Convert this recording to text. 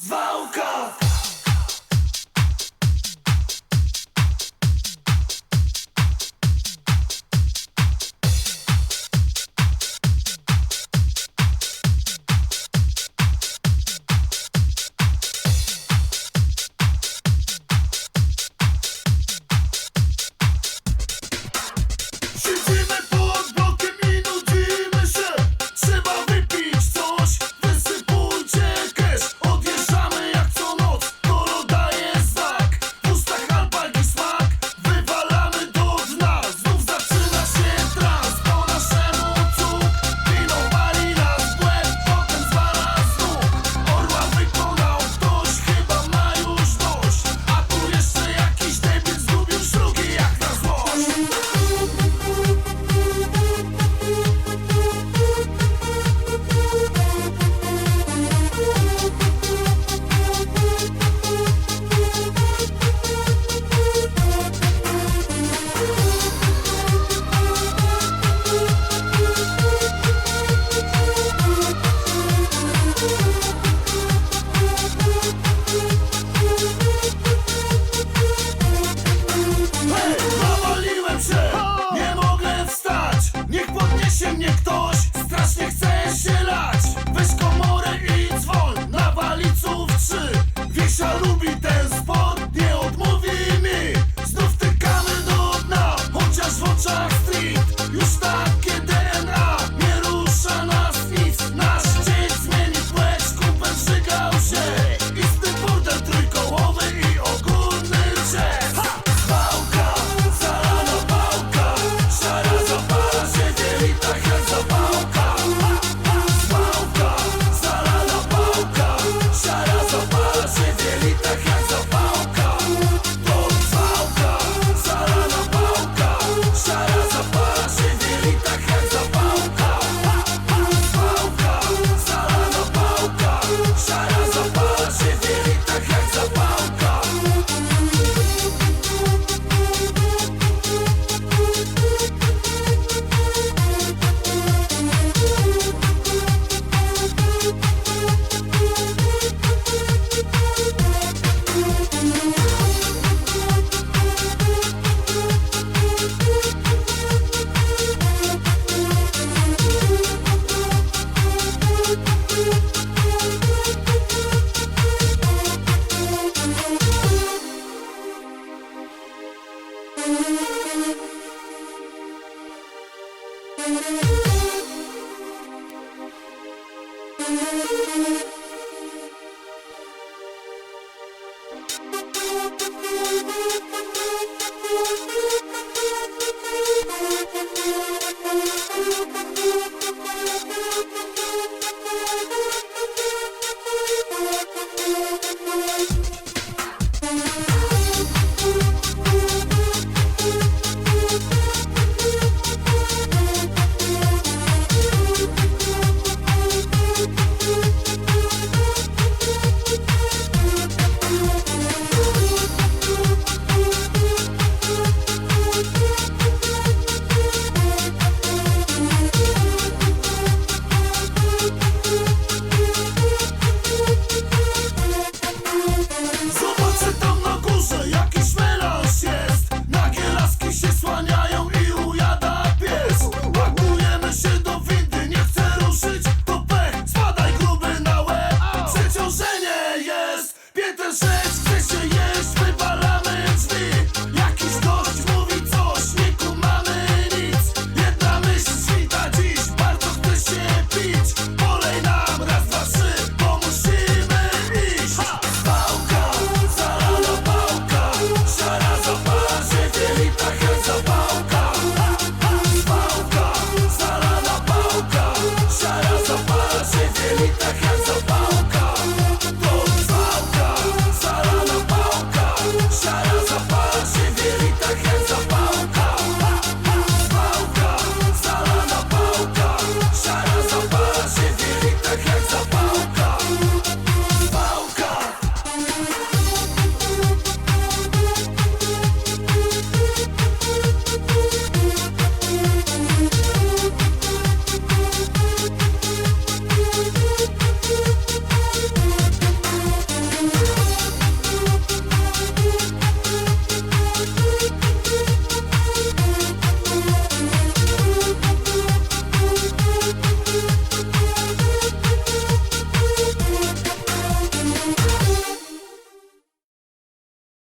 Zwałka! Siedzimy pod blokiem i nudzimy się. Trzeba wypić coś, wysypujcie cash. Odjeżdżamy jak co noc, Toro daje znak. W ustach alpak i smak, wywalamy do dna. Znów zaczyna się trans, po naszemu cud. Wino pali nas w łeb, potem zwala znów. Orła wykonał ktoś, chyba ma już dość. A tu jeszcze jakiś debil zgubił szlugi jak na złość. Hej, nawaliłem się, nie mogę wstać. Niech podniesie mnie ktoś, strasznie chce się lać. Weź komorę i dzwoń na waliców 3. Wiesia lubi ten sport, nie odmówi mi. Znów tykamy do dna, chociaż w oczach street już takie DNA. Nie rusza nas nic, nasz dzień zmieni płeć. Kumpel żygał się, istny burdel trójkołowy i ogólny czek. Zwałka, zalana pałka, szara zapala się w jelitach jak zapałka. Zwałka, zalana pałka, szara zapala się w jelitach jak zapałka. To zwałka, zalana pałka, szara zapala się w jelitach jak zapałka. Zwałka, zalana pałka, szara zapala się w jelitach jak zapałka. Zobaczcie tam na górze, jakiś melanż jest. Nagie laski się słaniają i ujada pies. Pakujemy się do windy, nie chcę ruszyć, to pech. Spadaj gruby na łeb, przeciążenie jest. Pięter 6